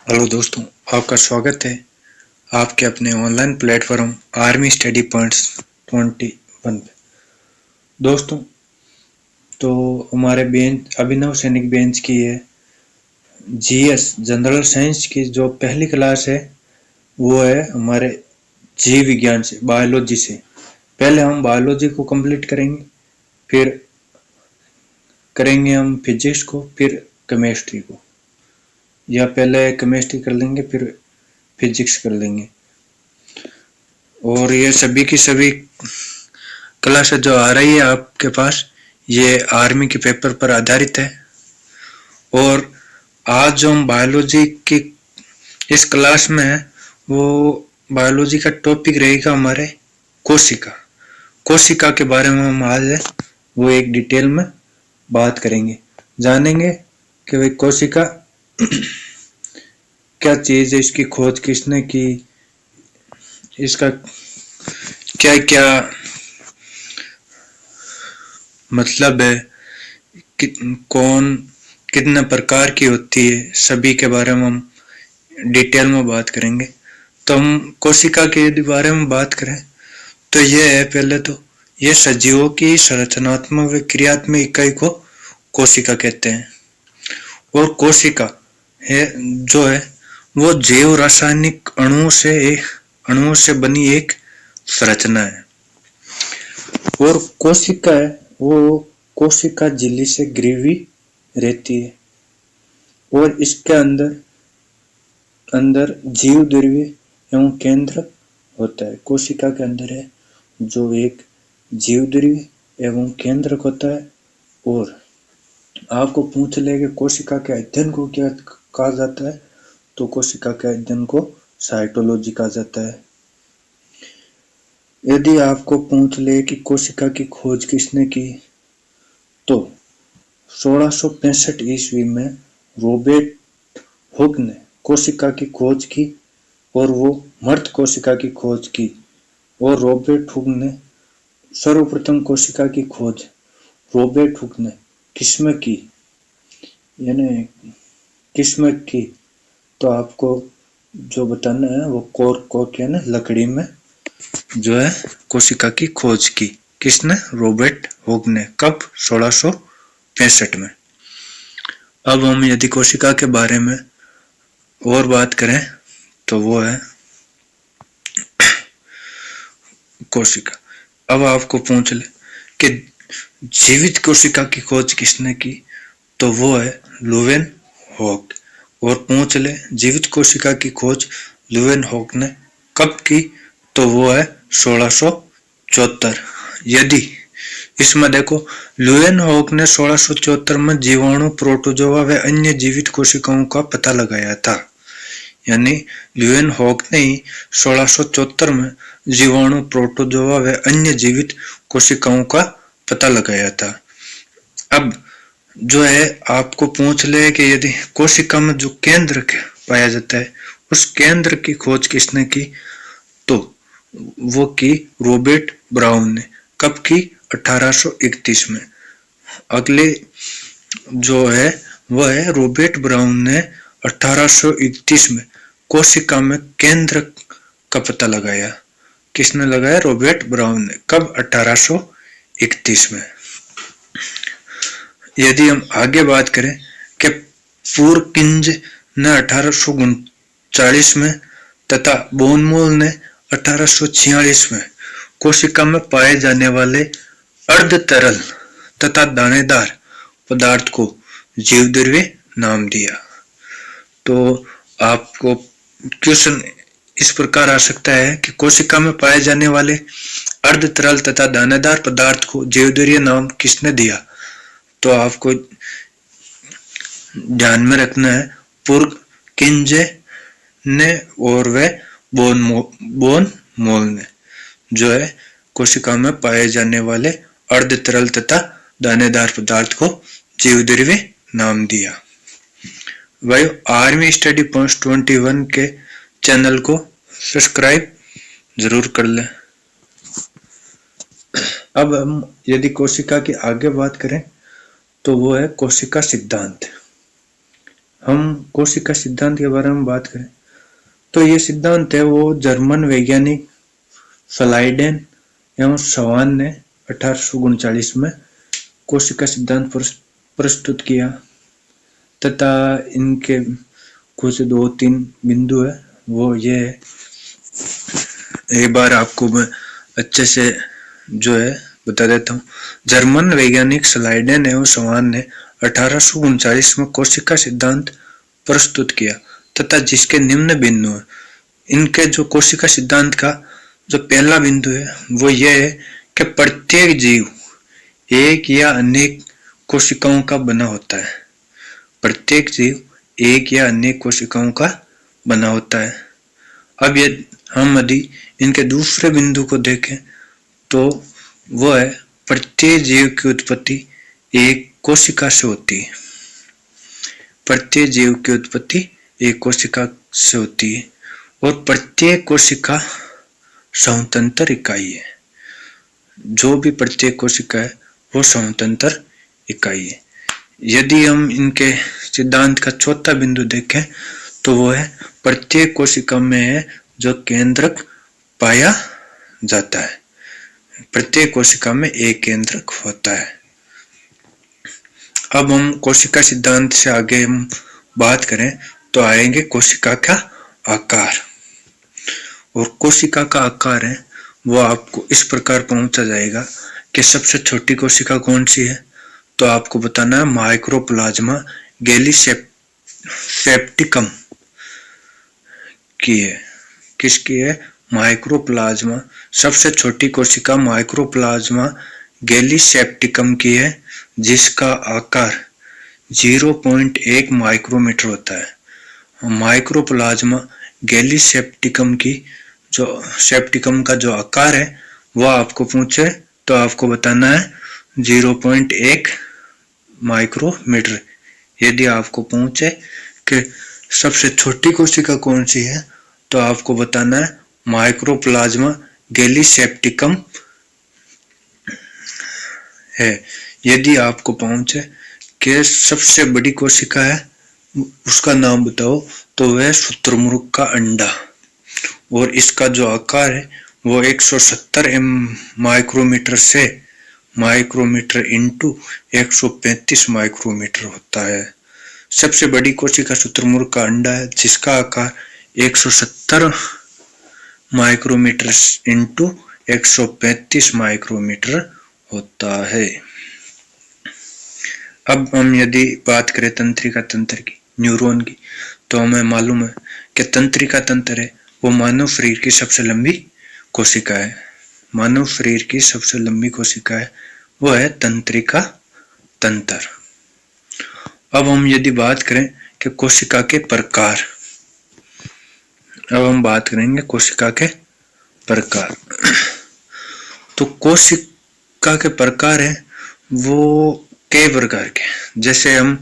Hello दोस्तों, आपका स्वागत है आपके अपने online platform army study points 21 पे। दोस्तों, तो हमारे बेंच अभिनव सैनिक बेंच की है जीएस जनरल साइंस की जो पहली क्लास है वो है हमारे जीव विज्ञान से, बायोलॉजी से। पहले हम बायोलॉजी को कंप्लीट करेंगे, फिर करेंगे हम फिजिक्स को, फिर केमिस्ट्री को, या पहले केमिस्ट्री कर लेंगे फिर फिजिक्स कर लेंगे। और ये सभी की सभी क्लास जो आ रही है आपके पास, ये आर्मी के पेपर पर आधारित है। और आज जो हम बायोलॉजी की इस क्लास में है वो बायोलॉजी का टॉपिक रहेगा हमारे कोशिका। कोशिका के बारे में हम आज है वो एक डिटेल में बात करेंगे, जानेंगे कि भाई कोशिका क्या चीज है, इसकी खोज किसने की, इसका क्या क्या मतलब है, कौन कितने प्रकार की होती है, सभी के बारे में हम डिटेल में बात करेंगे। तो हम कोशिका के बारे में बात करें तो यह है, पहले तो यह सजीवों की संरचनात्मक व क्रियात्मक इकाई को कोशिका कहते हैं। और कोशिका है जो है वो जैव रासायनिक अणुओं से बनी एक संरचना है। और कोशिका है वो कोशिका झिल्ली से घिरी रहती है और इसके अंदर जीव द्रव्य एवं केंद्र होता है। कोशिका के अंदर है जो एक जीव द्रव्य एवं केंद्र होता है। और आपको पूछ ले कि कोशिका के अध्ययन को क्या कहा जाता है, तो कोशिका के अध्ययन को साइटोलॉजी कहा जाता है। यदि आपको पूछ ले कि कोशिका की खोज किसने की, तो 1665 ईस्वी में रॉबर्ट हुक ने कोशिका की खोज की और वो मृत कोशिका की खोज की। और रॉबर्ट हुक ने सर्वप्रथम कोशिका की खोज रॉबर्ट हुक ने किसमें की, यानी किसमें की, तो आपको जो बताना है वो कोर्क यानी लकड़ी में जो है कोशिका की खोज की किसने, रॉबर्ट हुक ने। कब, 1665 में। अब हम यदि कोशिका के बारे में और बात करें तो वो है कोशिका। अब आपको पूछ ले कि जीवित कोशिका की खोज किसने की, तो वो है लुवेनहॉक। और पूछ ले जीवित कोशिका की खोज लुवेनहॉक ने कब की, तो वो है 1674। यदि इसमें देखो, लुवेनहॉक ने 1674 में जीवाणु, प्रोटोजोआ व अन्य जीवित कोशिकाओं का पता लगाया था। यानी ल्यूवेनहॉक ने ही 1674 में जीवाणु, प्रोटोजोआ व अन्य जीवित कोशिकाओं का पता लगाया था। अब जो है आपको पूछ ले कि यदि कोशिका में जो केंद्र पाया जाता है उस केंद्र की खोज किसने की, तो वो की रॉबर्ट ब्राउन ने। कब की, 1831 में। अगले जो है वह है रॉबर्ट ब्राउन ने 1831 में कोशिका में केंद्र का पता लगाया। किसने लगाया, रॉबर्ट ब्राउन ने। कब, 1831 में। यदि हम आगे बात करें कि पूर्किंज ने 1839 में तथा बोनमोल ने 1846 में कोशिका में पाए जाने वाले अर्ध तरल तथा दानेदार पदार्थ को जीवद्रव्य नाम दिया। तो आपको क्वेश्चन इस प्रकार आ सकता है कि कोशिका में पाए जाने वाले अर्ध तरल तथा दानेदार पदार्थ को जीवद्रव्य नाम किसने दिया, तो आपको ध्यान में रखना है पुरकिंजे ने और वे बोनमोल ने जो है कोशिका में पाए जाने वाले अर्ध तरल तथा दानेदार पदार्थ को जीवद्रव्य नाम दिया। भाई, आर्मी स्टडी पॉइंट्स 21 के चैनल को सब्सक्राइब जरूर कर लें। अब हम यदि कोशिका की आगे बात करें तो वो है कोशिका सिद्धांत। हम कोशिका सिद्धांत के बारे में बात करें तो ये सिद्धांत है वो जर्मन वैज्ञानिक स्लाइडेन एवं सवान ने 1839 में कोशिका सिद्धांत प्रस्तुत किया तथा इनके कुछ 2-3 बिंदु है वो ये है। एक बार आपको मैं अच्छे से जो है बता देता हूँ। जर्मन वैज्ञानिक स्लाइडेन एवं सवान ने 1839 में कोशिका सिद्धांत प्रस्तुत किया तथा जिसके निम्न बिंदु है। इनके जो कोशिका सिद्धांत का जो पहला बिंदु है वो ये है कि प्रत्येक जीव एक या अनेक कोशिकाओं का बना होता है। प्रत्येक जीव एक या अनेक कोशिकाओं का बना होता है। अब यदि इनके दूसरे बिंदु को देखें तो वो है प्रत्येक जीव की उत्पत्ति एक कोशिका से होती है। प्रत्येक जीव की उत्पत्ति एक कोशिका से होती है और प्रत्येक कोशिका स्वतंत्र इकाई है। जो भी प्रत्येक कोशिका है वो स्वतंत्र इकाई है। यदि हम इनके सिद्धांत का चौथा बिंदु देखें तो वो है प्रत्येक कोशिका में जो केंद्रक पाया जाता है। प्रत्येक कोशिका में एक केंद्रक होता है। अब हम कोशिका सिद्धांत से आगे हम बात करें तो आएंगे कोशिका का आकार। और कोशिका का आकार है वो आपको इस प्रकार पहुंचा जाएगा कि सबसे छोटी कोशिका कौन सी है तो आपको बताना है माइक्रोप्लाज्मा गैलीसेप्टिकम की है। किसकी है? माइक्रोप्लाज्मा। सबसे छोटी कोशिका माइक्रोप्लाज्मा गैलीसेप्टिकम की है जिसका आकार 0.1 माइक्रोमीटर होता है। माइक्रोप्लाज्मा गैलीसेप्टिकम की जो सेप्टिकम का जो आकार है वो आपको पूछे तो आपको बताना है 0.1 माइक्रोमीटर। यदि आपको पूछे कि सबसे छोटी कोशिका कौन सी है तो आपको बताना है माइक्रोप्लाज्मा गैलीसेप्टिकम है। यदि आपको पूछे कि सबसे बड़ी कोशिका है उसका नाम बताओ तो वह शुतुरमुर्ग का अंडा और इसका जो आकार है वो 170 माइक्रोमीटर से माइक्रोमीटर इंटू 135 माइक्रोमीटर होता है। सबसे बड़ी कोशिका शुतुरमुर्ग का अंडा है जिसका आकार 170 माइक्रोमीटर इंटू 135 माइक्रोमीटर होता है। अब हम यदि बात करें तंत्रिका तंत्र की, न्यूरॉन की, तो हमें मालूम है कि तंत्रिका तंत्र है वो मानव शरीर की सबसे लंबी कोशिका है। मानव शरीर की सबसे लंबी कोशिका है वो है तंत्रिका तंत्र। अब हम यदि बात करें कि कोशिका के प्रकार, अब हम बात करेंगे कोशिका के प्रकार। तो कोशिका के प्रकार है वो कई प्रकार के, जैसे हम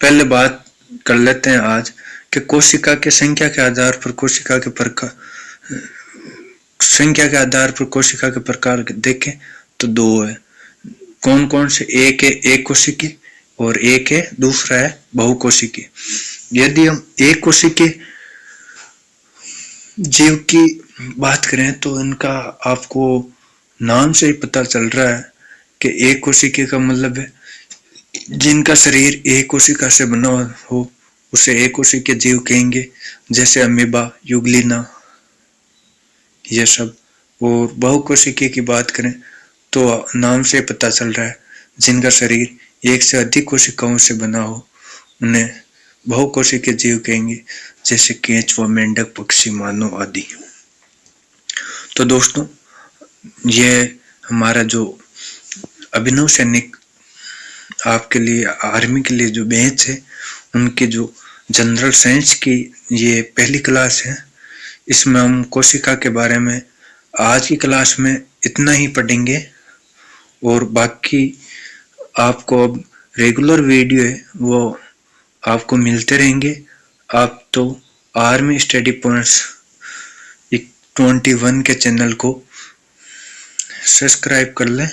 पहले बात कर लेते हैं आज कि कोशिका के संख्या के आधार पर कोशिका के प्रकार, संख्या के आधार पर कोशिका के प्रकार देखें तो दो है। कौन कौन से? एक है एक कोशिकी और एक है दूसरा है बहुकोशिकी। यदि हम एक कोशिकी जीव की बात करें तो इनका आपको नाम से ही पता चल रहा है कि एक कोशिकी का मतलब है जिनका शरीर एक कोशिका से बना हो उसे एक कोशिकीय जीव कहेंगे, जैसे अमीबा, यूग्लिना, ये सब। और बहुकोशिकीय की बात करें तो नाम से पता चल रहा है जिनका शरीर एक से अधिक कोशिकाओं से बना हो उन्हें बहुकोशिकीय जीव कहेंगे, जैसे केंचुआ, मेंढक, पक्षी, मानव आदि। तो दोस्तों ये हमारा जो अभिनव सैनिक आपके लिए आर्मी के लिए जो बैच है उनके जो जनरल साइंस की ये पहली क्लास है। इसमें हम कोशिका के बारे में आज की क्लास में इतना ही पढ़ेंगे और बाकी आपको अब रेगुलर वीडियो है वो आपको मिलते रहेंगे। आप तो आर्मी स्टडी पॉइंट्स 21 के चैनल को सब्सक्राइब कर लें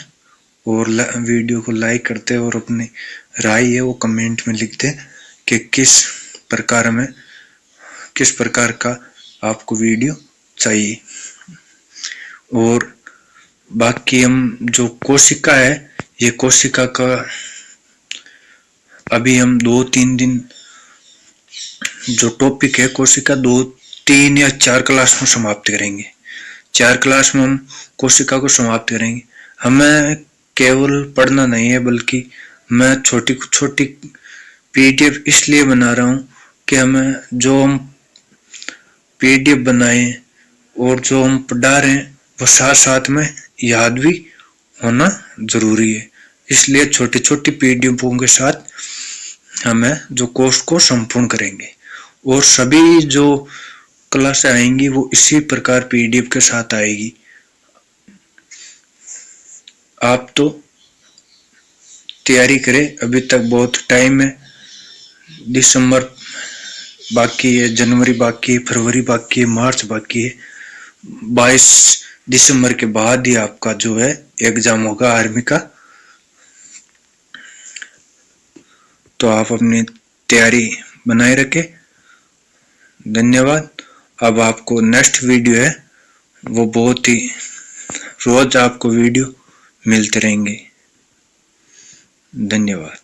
और वीडियो को लाइक करते और अपनी राय है वो कमेंट में लिख दें कि किस प्रकार हमें किस प्रकार का आपको वीडियो चाहिए। और बाकी हम जो कोशिका है, ये कोशिका का अभी हम 2-3 दिन जो टॉपिक है कोशिका 2-3 या 4 क्लास में समाप्त करेंगे। 4 क्लास में हम कोशिका को समाप्त करेंगे। हमें केवल पढ़ना नहीं है, बल्कि मैं छोटी छोटी पीडीएफ इसलिए बना रहा हूँ कि हमें जो हम पीडीएफ बनाए और जो हम पढ़ा रहे हैं वो साथ साथ में याद भी होना जरूरी है। इसलिए छोटी छोटी पीडीएफों के साथ हमें जो कोर्स को संपूर्ण करेंगे और सभी जो क्लास आएंगी वो इसी प्रकार पीडीएफ के साथ आएगी। आप तो तैयारी करें, अभी तक बहुत टाइम है। दिसंबर बाकी है, जनवरी बाकी है, फरवरी बाकी है, मार्च बाकी है। 22 दिसंबर के बाद ही आपका जो है एग्जाम होगा आर्मी का। तो आप अपनी तैयारी बनाए रखें। धन्यवाद। अब आपको नेक्स्ट वीडियो है वो बहुत ही रोज आपको वीडियो मिलते रहेंगे। धन्यवाद।